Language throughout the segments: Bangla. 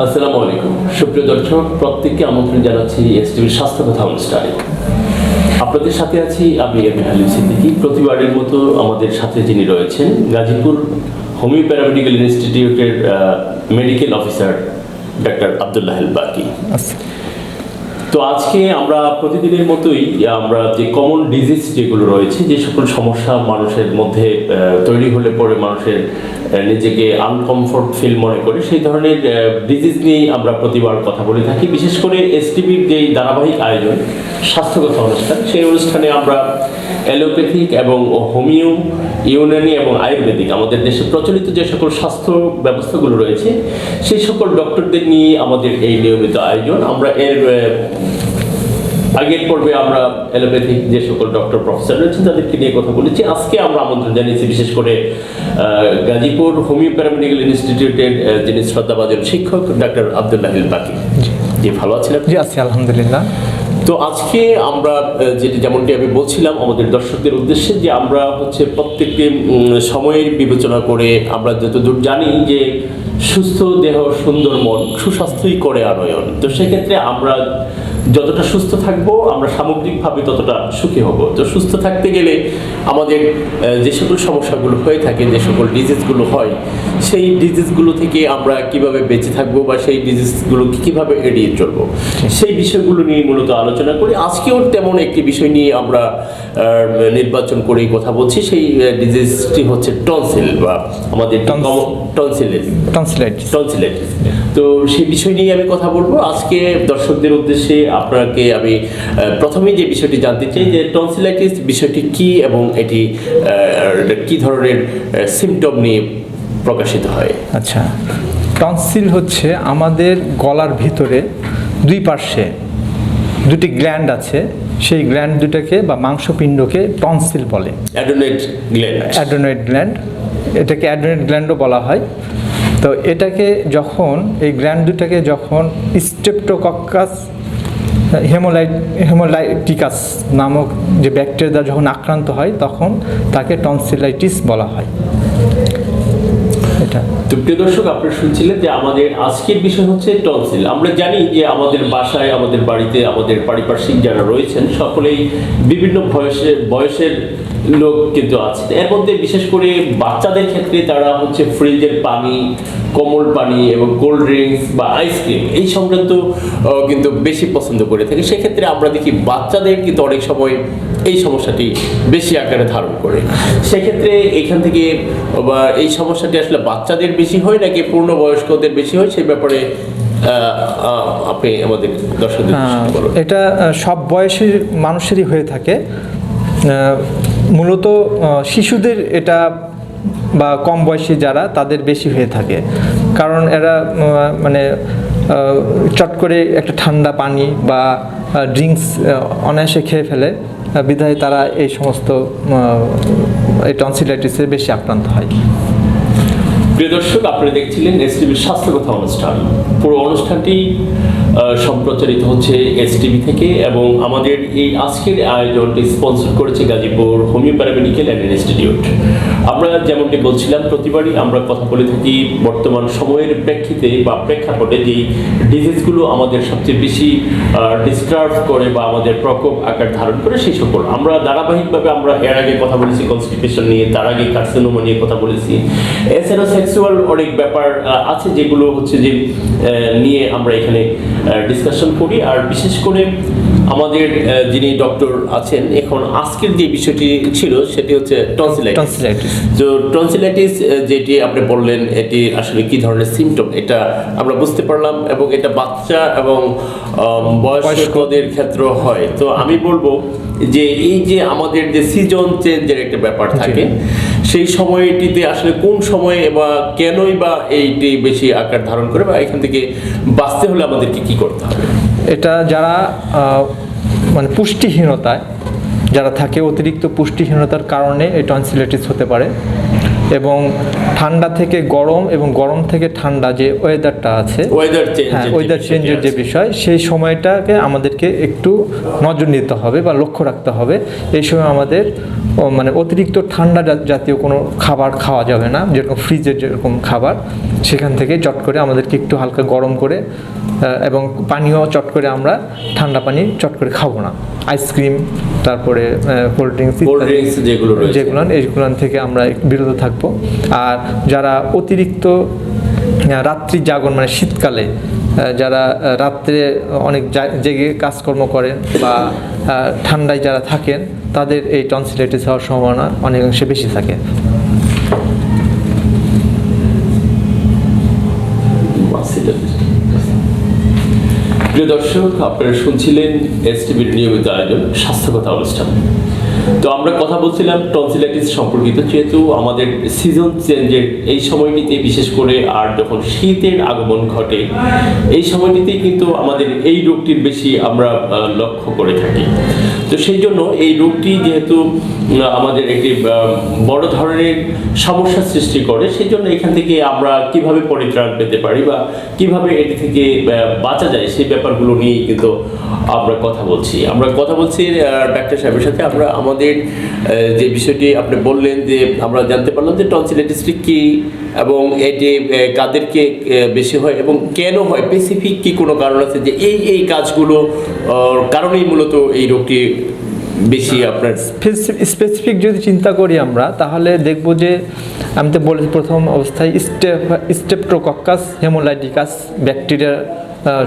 আসসালামু আলাইকুম সুপ্রিয় দর্শক, প্রত্যেককে আমন্ত্রণ জানাচ্ছি এসটিভির স্বাস্থ্য কথা অনুষ্ঠানে। আপনাদের সাথে আছি আমি এম এ হালিম সিদ্দিকী। প্রতিবারের মতো আমাদের সাথে যিনি রয়েছেন গাজীপুর হোমিও প্যারামেডিক্যাল ইনস্টিটিউটের medical officer doctor Abdullah Al বাকি। তো আজকে আমরা প্রতিদিনের মতোই আমরা যে কমন ডিজিজ যেগুলো রয়েছে, যে সকল সমস্যা মানুষের মধ্যে তৈরি হলে পরে মানুষের নিজেকে আনকমফোর্ট ফিল মনে করে, সেই ধরনের ডিজিজ নিয়েই আমরা প্রতিবার কথা বলে থাকি। বিশেষ করে এসটিভির যেই ধারাবাহিক আয়োজন স্বাস্থ্যগত অনুষ্ঠান, সেই অনুষ্ঠানে আমরা অ্যালোপ্যাথিক এবং হোমিও, ইউনানি এবং আয়ুর্বেদিক আমাদের দেশে প্রচলিত যে সকল স্বাস্থ্য ব্যবস্থাগুলো রয়েছে, সেই সকল ডক্টরদের নিয়ে আমাদের এই নিয়মিত আয়োজন। আমরা এর আগের পর্বে আমরা অ্যালোপ্যাথিক যে সকল ডক্টর প্রফেসর রয়েছেন তাদেরকে নিয়ে কথা বলেছি। আজকে আমরা আমন্ত্রণ জানিয়েছি বিশেষ করে গাজীপুর হোমিও প্যারামেডিক্যাল ইনস্টিটিউটের যিনি শ্রদ্ধাভাজন শিক্ষক ডাক্তার আব্দুল্লাহ আল বাকি। জি, ভালো আছেন? জি আছি আলহামদুলিল্লাহ। তো আজকে আমরা যেমনটি আমি বলছিলাম আমাদের দর্শকদের উদ্দেশ্যে, যে আমরা প্রত্যেকটি সময়ের বিবেচনা করে আমরা যতদূর জানি যে সুস্থ দেহ সুন্দর মন, সুস্বাস্থ্যই করে আনয়ন। তো সেক্ষেত্রে আমরা যতটা সুস্থ থাকবো আমরা সামগ্রিকভাবে ততটা সুখী হব। তো সুস্থ থাকতে গেলে আমাদের যে সকল সমস্যাগুলো হয়ে থাকে, যে সকল ডিজিজগুলো হয়, সেই ডিজিজগুলো থেকে আমরা কিভাবে বেঁচে থাকবো বা সেই ডিজিজগুলোকে কিভাবে এড়িয়ে চলবো, সেই বিষয়গুলো নিয়ে মূলত আলোচনা করি। আজকেও তেমন একটি বিষয় নিয়ে আমরা নির্বাচন করেই কথা বলছি। সেই ডিজিজটি হচ্ছে টনসিল বা আমাদের টনসিলাইটিস। তো সেই বিষয় নিয়ে আমি কথা বলবো আজকে দর্শকদের উদ্দেশ্যে। আপনাকে আমি প্রথমেই যে বিষয়টি জানতে চাই যে টনসিলাইটিস বিষয়টি কি এবং এটি কি ধরনের সিমটম নিয়ে প্রকাশিত হয়। আচ্ছা, টনসিল হচ্ছে আমাদের গলার ভিতরে দুই পার্শ্বে দুটি গ্ল্যান্ড আছে, সেই গ্ল্যান্ড দুটাকে বা মাংসপিণ্ডকে টনসিল বলে। অ্যাডেনয়েড গ্ল্যান্ড, এটাকে অ্যাডেনয়েড গ্ল্যান্ডও বলা হয়। তো এটাকে যখন এই গ্ল্যান্ড দুটাকে যখন স্ট্রেপ্টোকক্কাস হেমোলাইটিকাস নামক যে ব্যাকটেরিয়া যখন আক্রান্ত হয়, তখন তাকে টনসিলাইটিস বলা হয়। এটা তো প্রিয় দর্শক, আপনারা শুনছিলেন যে আমাদের আজকের বিষয় হচ্ছে টনসিল। আমরা জানি যে আমাদের বাসায়, আমাদের বাড়িতে, আমাদের পারিপার্শ্বিক যারা রয়েছেন সকলেই বিভিন্ন বয়সের লোক কিন্তু আছে। এর মধ্যে বিশেষ করে বাচ্চাদের ক্ষেত্রে তারা ফ্রিজের পানি, কোমল পানি এবং কোল্ড ড্রিঙ্কস বা আইসক্রিম এই সংক্রান্ত কিন্তু বেশি পছন্দ করে থাকে। সেক্ষেত্রে আমরা দেখি বাচ্চাদের কিন্তু অনেক সময় এই সমস্যাটি বেশি আকারে ধারণ করে। সেক্ষেত্রে এখান থেকে বা এই সমস্যাটি আসলে বাচ্চাদের বেশি হয় নাকি পূর্ণবয়স্কদের বেশি হয়, সেই ব্যাপারে আপনি আমাদের দর্শকদের বলুন। এটা সব বয়সের মানুষেরই হয়ে থাকে। মূলত শিশুদের এটা বা কম বয়সী যারা তাদের বেশি হয়ে থাকে, কারণ এরা চট করে একটা ঠান্ডা পানি বা ড্রিঙ্কস অনায়াসে খেয়ে ফেলে, বিধায় তারা এই সমস্ত এই টনসিলাইটিসে বেশি আক্রান্ত হয়। প্রিয় দর্শক, আপনারা দেখছিলেন এসটিভির স্বাস্থ্য কথা অনুষ্ঠান। পুরো অনুষ্ঠানটি সম্প্রচারিত হচ্ছে এসটিভি থেকে এবং আমাদের এই আজকের আয়োজনটি স্পন্সর করেছে গাজীপুর হোমিও প্যারামেডিক্যাল ইনস্টিটিউট। আমরা যেমনটি বলছিলাম, প্রতিবারই আমরা কথা বলে থাকি বর্তমান সময়ের প্রেক্ষিতে বা প্রেক্ষাপটে যেই ডিজিজগুলো আমাদের সবচেয়ে বেশি ডিস্টার্ব করে বা আমাদের প্রকোপ আকার ধারণ করে, সেই সকল আমরা ধারাবাহিকভাবে আমরা এর আগে কথা বলেছি কনস্টিপেশন নিয়ে, তার আগে কার্সিনোমা নিয়ে কথা বলেছি। এছাড়াও সেক্সুয়াল অনেক ব্যাপার আছে যেগুলো যে নিয়ে আমরা এখানে ডিসকাশন করি। আর বিশেষ করে আমাদের যিনি ডক্টর আছেন এখন, আজকের যে বিষয়টি ছিল সেটি হচ্ছে টনসিলাইটিস। তো টনসিলাইটিস যেটি আপনি বললেন, এটি আসলে কি ধরনের সিমটম এটা আমরা বুঝতে পারলাম এবং এটা বাচ্চা এবং বয়স্কদের ক্ষেত্রে হয়। তো আমি বলবো যে এই যে আমাদের যে সিজন চেঞ্জের একটা ব্যাপার থাকে, সেই সময়টিতে আসলে কোন সময়ে বা কেনই বা এইটি বেশি আকার ধারণ করে বা এখান থেকে বাঁচতে হলে আমাদেরকে কি করতে হবে? এটা যারা পুষ্টিহীনতায় যারা থাকে, অতিরিক্ত পুষ্টিহীনতার কারণে এই টনসিলাইটিস হতে পারে। এবং ঠান্ডা থেকে গরম এবং গরম থেকে ঠান্ডা যে ওয়েদারটা আছে, ওয়েদার চেঞ্জের যে বিষয়, সেই সময়টাকে আমাদেরকে একটু নজর দিতে হবে বা লক্ষ্য রাখতে হবে। এই সময় আমাদের মানে অতিরিক্ত ঠান্ডা জাতীয় কোনো খাবার খাওয়া যাবে না, যেরকম ফ্রিজের যেরকম খাবার, সেখান থেকে চট করে আমাদেরকে একটু হালকা গরম করে এবং পানীয় চট করে আমরা ঠান্ডা পানি চট করে খাবো না। আইসক্রিম, তারপরে কোল্ড ড্রিঙ্কস যেগুলো এইগুলো থেকে আমরা বিরত থাকবো। আর যারা অতিরিক্ত রাত্রি জাগরণ, মানে শীতকালে যারা রাত্রে অনেক জেগে কাজকর্ম করেন বা ঠান্ডায় যারা থাকেন, তাদের এই টনসিলাইটিস হওয়ার সম্ভাবনা অনেকাংশে বেশি থাকে। প্রিয় দর্শক, আপনারা শুনছিলেন এসটিভির নিয়মিত আয়োজন স্বাস্থ্য কথা অনুষ্ঠান। তো আমরা কথা বলছিলাম টনসিলাইটিস সম্পর্কিত। যেহেতু আমাদের সিজন চেঞ্জের এই সময়টিতে, বিশেষ করে আর যখন শীতের আগমন ঘটে, এই সময়টিতেই কিন্তু আমাদের এই রোগটির বেশি আমরা লক্ষ্য করে থাকি। তো সেই জন্য এই রোগটি যেহেতু আমাদের একটি বড় ধরনের সমস্যার সৃষ্টি করে, সেই জন্য এখান থেকে আমরা কিভাবে পরিত্রাণ পেতে পারি বা কিভাবে এটি থেকে বাঁচা যায়, সেই ব্যাপারগুলো নিয়েই কিন্তু আমরা কথা বলছি ডাক্তার সাহেবের সাথে। আমরা আমাদের যে বিষয়টি আপনি বললেন, যে আমরা জানতে পারলাম যে টনসিলাইটিসটি কি এবং এটি কাদেরকে বেশি হয় এবং কেন হয়, স্পেসিফিক কি কোনো কারণ আছে যে এই কাজগুলো কারণেই মূলত এই রোগটি বেশি আপনার। স্পেসিফিক যদি চিন্তা করি আমরা, তাহলে দেখব যে আমি তো বলেছি প্রথম অবস্থায় স্টেপ্টোকক্কাস হেমোলাইটিকাস ব্যাকটেরিয়া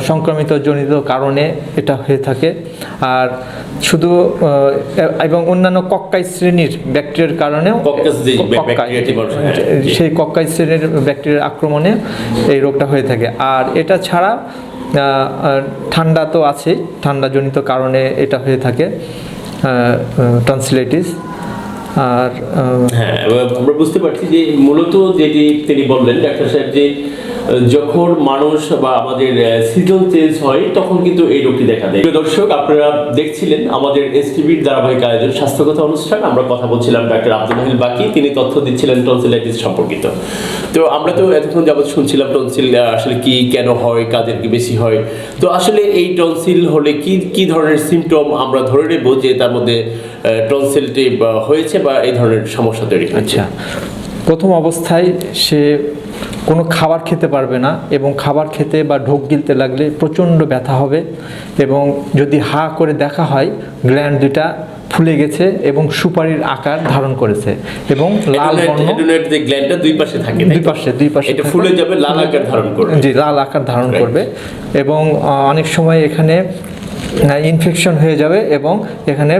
সংক্রমিত জনিত কারণে এটা হয়ে থাকে। আর শুধু এবং অন্যান্য কক্কাই শ্রেণীর ব্যাকটেরিয়ার কারণেও, সেই কক্কাই শ্রেণীর ব্যাকটেরিয়ার আক্রমণে এই রোগটা হয়ে থাকে। আর এটা ছাড়া ঠান্ডা তো আছে, ঠান্ডাজনিত কারণে এটা হয়ে থাকে টনসিলাইটিস। আর হ্যাঁ, আমরা বুঝতে পারছি যে মূলত যেটি তিনি বললেন ডাক্তার সাহেব, যে যখন মানুষ বা আমাদের সিজন চেঞ্জ হয় তখন কিন্তু এই রোগটি দেখা দেয়। দর্শক, আপনারা দেখছিলেন আমাদের এসটিভির ধারাবাহিক আয়োজন স্বাস্থ্য কথা অনুষ্ঠান। আমরা কথা বলছিলাম ডাক্তার আব্দুল মহিল বাকি, তিনি তথ্য দিচ্ছিলেন টনসিলাইটিস সম্পর্কিত। তো আমরা তো এতক্ষণ যাবত শুনছিলাম টনসিল আসলে কি, কেন হয়, কাদের কি বেশি হয়। তো আসলে এই টনসিল হলে কি ধরনের সিমটম আমরা ধরে নেব যে তার মধ্যে টনসিলটি হয়েছে বা এই ধরনের সমস্যা তৈরি হয়েছে? আচ্ছা, প্রথম অবস্থায় সে কোনো খাবার খেতে পারবে না এবং খাবার খেতে বা ঢোক গিলতে লাগলে প্রচণ্ড ব্যথা হবে এবং যদি হা করে দেখা হয় গ্ল্যান্ড দুটা ফুলে গেছে এবং সুপারির আকার ধারণ করেছে এবং লাল বর্ণ, গ্ল্যান্ডটা দুই পাশে থাকে, দুই পাশে এটা ফুলে যাবে, লাল আকার ধারণ করবে। জি, লাল আকার ধারণ করবে এবং অনেক সময় এখানে ইনফেকশন হয়ে যাবে এবং এখানে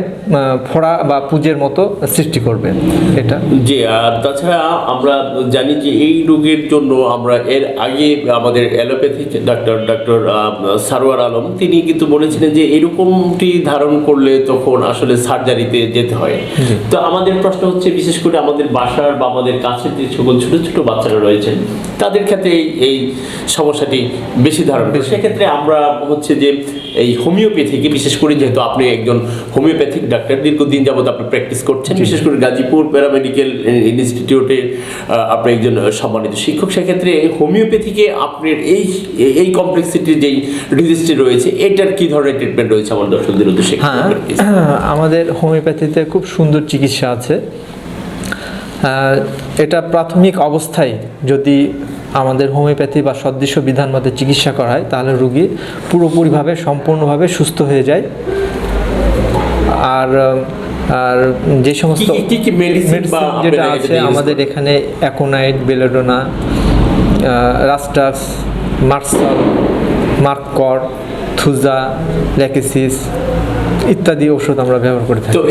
ফোড়া বা পুজের মতো সৃষ্টি করবে এটা। জি, আর তাছাড়া আমরা জানি যে এই রোগের জন্য আমরা এর আগে আমাদের অ্যালোপ্যাথিক ডাক্তার সারোয়ার আলম, তিনি কিন্তু বলেছিলেন যে এরকমটি ধারণ করলে তখন আসলে সার্জারিতে যেতে হয়। তো আমাদের প্রশ্ন হচ্ছে, বিশেষ করে আমাদের বাসার বা আমাদের কাছের যে সকল ছোট ছোট বাচ্চারা রয়েছেন, তাদের ক্ষেত্রে এই সমস্যাটি বেশি ধারণ করে। সেক্ষেত্রে আমরা হচ্ছে যে এই হোমিওপ্যাথিকে, বিশেষ করে যেহেতু আপনি একজন হোমিওপ্যাথিক ডাক্তার, দীর্ঘদিন যাবত আপনি প্র্যাকটিস করছেন, বিশেষ করে গাজীপুর প্যারামেডিক্যাল ইনস্টিটিউটে আপনি একজন সম্মানিত শিক্ষক, সেক্ষেত্রে হোমিওপ্যাথিকে আপনার এই কমপ্লেক্সিটির যেই ডিজিজটি রয়েছে, এটার কি ধরনের ট্রিটমেন্ট রয়েছে আমার দর্শকদের উদ্দেশ্যে? হ্যাঁ, আমাদের হোমিওপ্যাথিতে খুব সুন্দর চিকিৎসা আছে। এটা প্রাথমিক অবস্থায় যদি আমাদের হোমিওপ্যাথি বা সদৃশ্য বিধান মতে চিকিৎসা করা হয়, তাহলে রোগী পুরোপুরিভাবে সম্পূর্ণভাবে সুস্থ হয়ে যায়। আর যে সমস্ত মেডিসিন যেটা আছে আমাদের এখানে অ্যাকোনাইট, বেলেডোনা, রাস্টাক্স, মার্সাল, মার্কর, থুজা, ল্যাকেসিস ইত্যাদি ওষুধ আমরা ব্যবহার করে থাকি। তো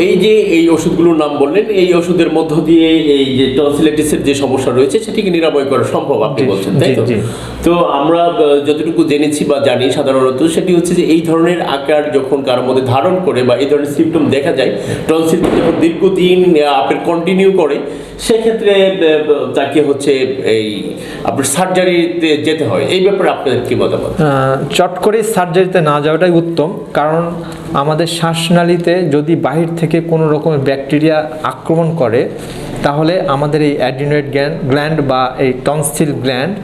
এই ওষুধগুলোর নাম বললেন, এই ওষুধের মধ্য দিয়ে এই যে টনসিলাইটিসের যে সমস্যা রয়েছে সেটিকে নিরাময় করা সম্ভব, আপনি বলছেন, তাই তো? তো আমরা যতটুকু জেনেছি বা জানি সাধারণত, সেটি হচ্ছে যে এই ধরনের আকার যখন কারোর মধ্যে ধারণ করে বা এই ধরনের সিমটম দেখা যায়, টনসিল যখন দীর্ঘদিন আপনার কন্টিনিউ করে, সেক্ষেত্রে তাকে হচ্ছে এই আপনার সার্জারিতে যেতে হয়। এই ব্যাপারে আপনাদের কি মতামত? চট করে সার্জারিতে না যাওয়াটাই উত্তম, কারণ আমাদের শ্বাসনালীতে যদি বাহির থেকে কোনো রকমের ব্যাকটেরিয়া আক্রমণ করে, তাহলে আমাদের এই অ্যাডিনয়েড গ্ল্যান্ড বা এই টনসিল গ্ল্যান্ড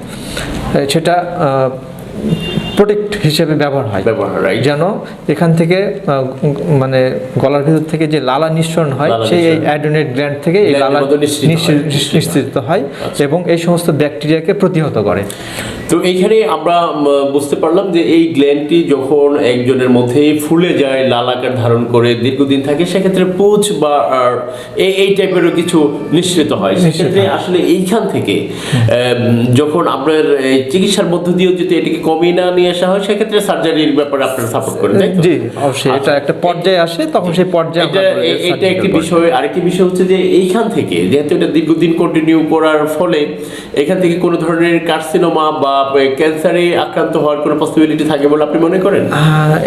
সেটা প্রোটেক্ট হিসেবে ব্যবহার হয়, right? যেন এখান থেকে মানে গলার ভিতর থেকে যে লালা নিঃসরণ হয় সেই এই অ্যাডেনয়েড গ্ল্যান্ড থেকে এই লালা নিঃসৃত হয় এবং এই সমস্ত ব্যাকটেরিয়াকে প্রতিহত করে। তো এইখানে আমরা বুঝতে পারলাম যে এই গ্ল্যান্ডটি যখন একজনের মধ্যে ফুলে যায়, লাল আকার ধারণ করে দীর্ঘদিন থাকে, সেক্ষেত্রে পুঁজ বা এই টাইপেরও কিছু নিঃসৃত হয়। সেক্ষেত্রে আসলে এইখান থেকে যখন আপনার চিকিৎসার মধ্য দিয়েও যদি এটিকে কমিয়ে না নিয়ে আসা হয়, সেক্ষেত্রে সার্জারির ব্যাপারে আপনারা সাপোর্ট করেন, তাই তো? জি, অবশ্যই। এটা একটা পর্যায়ে আসে, তখন সেই পর্যায়ে এটা একটি বিষয়। আরেকটি বিষয় হচ্ছে যে এইখান থেকে যেহেতু এটা দীর্ঘদিন কন্টিনিউ করার ফলে এখান থেকে কোনো ধরনের কার্সিনোমা বা ক্যান্সারে আক্রান্ত হওয়ার কোনো পসিবিলিটি থাকে বলে আপনি মনে করেন?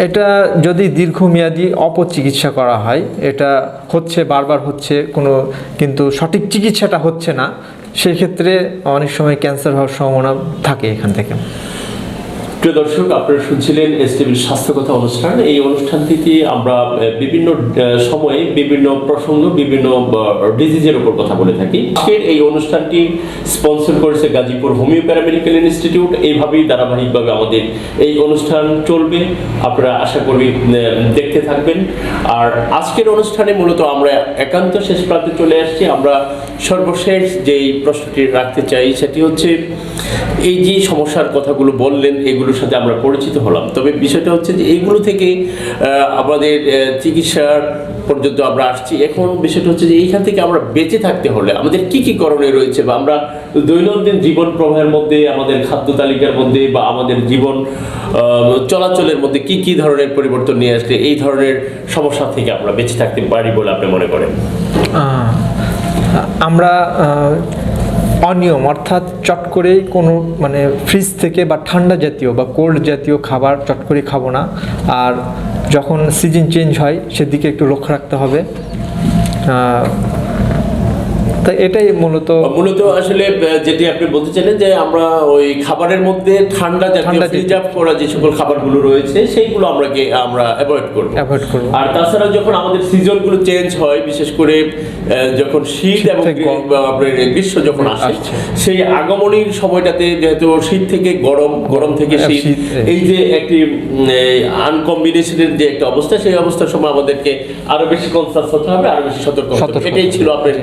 এটা যদি দীর্ঘমেয়াদী অপচিকিৎসা করা হয়, এটা হচ্ছে বারবার হচ্ছে কিন্তু সঠিক চিকিৎসাটা হচ্ছে না, সেই ক্ষেত্রে অনেক সময় ক্যান্সার হওয়ার সম্ভাবনা থাকে এখান থেকে। প্রিয় দর্শক, আপনারা শুনছিলেন এসটিভির স্বাস্থ্য কথা অনুষ্ঠান। এই অনুষ্ঠানটিতে আমরা বিভিন্ন সময়ে বিভিন্ন প্রসঙ্গ, বিভিন্ন ডিজিজের উপর কথা বলে থাকি। আজকের এই অনুষ্ঠানটি স্পন্সর করেছে গাজীপুর হোমিও প্যারামেডিক্যাল ইনস্টিটিউট। এইভাবেই ধারাবাহিকভাবে আমাদের এই অনুষ্ঠান চলবে, আপনারা আশা করি দেখতে থাকবেন। আর আজকের অনুষ্ঠানে মূলত আমরা একান্ত শেষ প্রান্তে চলে আসছি। আমরা সর্বশেষ যেই প্রশ্নটি রাখতে চাই সেটি হচ্ছে, এই যে সমস্যার কথাগুলো বললেন এগুলোর সাথে আমরা পরিচিত হলাম, তবে বিষয়টা হচ্ছে যে এইগুলো থেকে আমাদের চিকিৎসার পর্যন্ত আমরা আসছি। এখন বিষয়টা হচ্ছে যে এইখান থেকে আমরা বেঁচে থাকতে হলে আমাদের কি কি করণীয় রয়েছে, বা আমরা দৈনন্দিন জীবন প্রবাহের মধ্যে, আমাদের খাদ্য তালিকার মধ্যে বা আমাদের জীবন চলাচলের মধ্যে কি কি ধরনের পরিবর্তন নিয়ে আসলে এই ধরনের সমস্যা থেকে আমরা বেঁচে থাকতে পারি বলে আপনি মনে করেন? আমরা অনিয়ম, অর্থাৎ চট করেই কোনো ফ্রিজ থেকে বা ঠান্ডা জাতীয় বা কোল্ড জাতীয় খাবার চট করে খাবো না। আর যখন সিজন চেঞ্জ হয় সেদিকে একটু লক্ষ্য রাখতে হবে। তাই এটাই মূলত আসলে যেটি আপনি বলতে চাইলেন যে আমরা ওই খাবারের মধ্যে ঠান্ডা জাতীয় ফ্রিজ আপ করা যে সকল খাবারগুলো রয়েছে সেইগুলো আমরা অ্যাভয়েড করব। আর তাছাড়া যখন আমাদের সিজনগুলো চেঞ্জ হয়, বিশেষ করে যখন শীত এবং গ্রীষ্ম যখন আসে, সেই আগমনীর সময়টাতে যেহেতু শীত থেকে গরম থেকে শীত, এই যে একটি আনকম্বিনেশনের যে একটা অবস্থা, সেই অবস্থার সময় আমাদেরকে আরো বেশি কনসাস হতে হবে, আরো বেশি সতর্ক হতে হবে। এটাই ছিল আপনার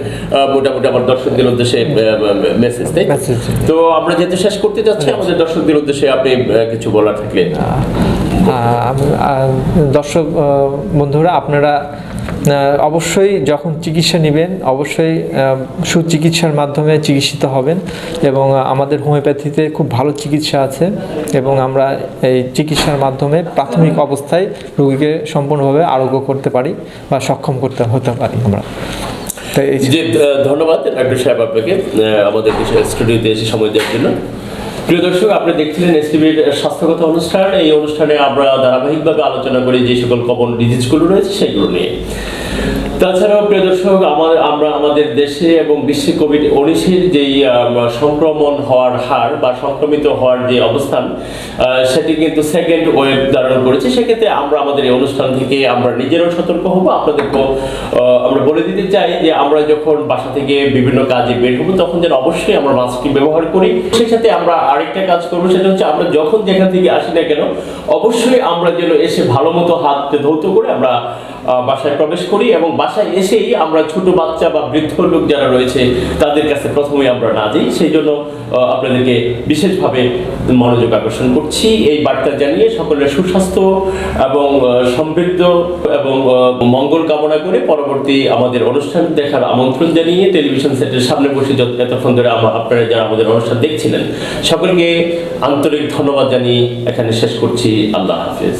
মোটামুটি আমার দর্শকদের উদ্দেশ্যে মেসেজ, তাই? তো আমরা যেহেতু শেষ করতে যাচ্ছি, আমাদের দর্শকদের উদ্দেশ্যে আপনি কিছু বলার থাকলে। দর্শক বন্ধুরা, আপনারা অবশ্যই যখন চিকিৎসা নেবেন অবশ্যই সুচিকিৎসার মাধ্যমে চিকিৎসিত হবেন, এবং আমাদের হোমিওপ্যাথিতে খুব ভালো চিকিৎসা আছে, এবং আমরা এই চিকিৎসার মাধ্যমে প্রাথমিক অবস্থায় রোগীকে সম্পূর্ণভাবে আরোগ্য করতে পারি বা সক্ষম হতে পারি আমরা। যে ধন্যবাদ ডাক্তার সাহেব আপনাকে আমাদের স্টুডিওতে এসে সময় দেওয়ার জন্য। প্রিয় দর্শক, আপনি দেখছিলেন এসটিভির স্বাস্থ্যগত অনুষ্ঠান। এই অনুষ্ঠানে আমরা ধারাবাহিকভাবে আলোচনা করি যে সকল কমন ডিজিজগুলো রয়েছে সেগুলো নিয়ে। তাছাড়াও প্রিয় দর্শক, আমরা আমাদের দেশে এবং বিশ্বে কোভিড-19 যেই সংক্রমণ হওয়ার হার বা সংক্রমিত হওয়ার যে অবস্থান, সেটি কিন্তু সেকেন্ড ওয়েভ ধারণ করেছে। সেক্ষেত্রে আমরা আমাদের এই অনুষ্ঠান থেকে আমরা নিজেরাও সতর্ক হব, আপনাদেরকেও আমরা বলে দিতে চাই যে আমরা যখন বাসা থেকে বিভিন্ন কাজে বের হবো তখন যেন অবশ্যই আমরা মাস্কটি ব্যবহার করি। সেই সাথে আমরা আরেকটা কাজ করবো, সেটা হচ্ছে আমরা যখন যেখান থেকে আসি না কেন অবশ্যই আমরা যেন এসে ভালো মতো হাত ধৌত করে আমরা বাসায় প্রবেশ করি, এবং বাসায় এসেই আমরা ছোট বাচ্চা বা বৃদ্ধ লোক যারা রয়েছে তাদের কাছে প্রথমে আমরা না যাই। সেই জন্য আপনাদেরকে বিশেষভাবে মনোযোগ আকর্ষণ করছি, এই বার্তা জানিয়ে সকলের সুস্বাস্থ্য এবং সমৃদ্ধ এবং মঙ্গল কামনা করে পরবর্তী আমাদের অনুষ্ঠান দেখার আমন্ত্রণ জানিয়ে টেলিভিশন সেটের সামনে বসে এতক্ষণ ধরে আপনারা যারা আমাদের অনুষ্ঠান দেখছিলেন সকলকে আন্তরিক ধন্যবাদ জানিয়ে এখানে শেষ করছি। আল্লাহ হাফেজ।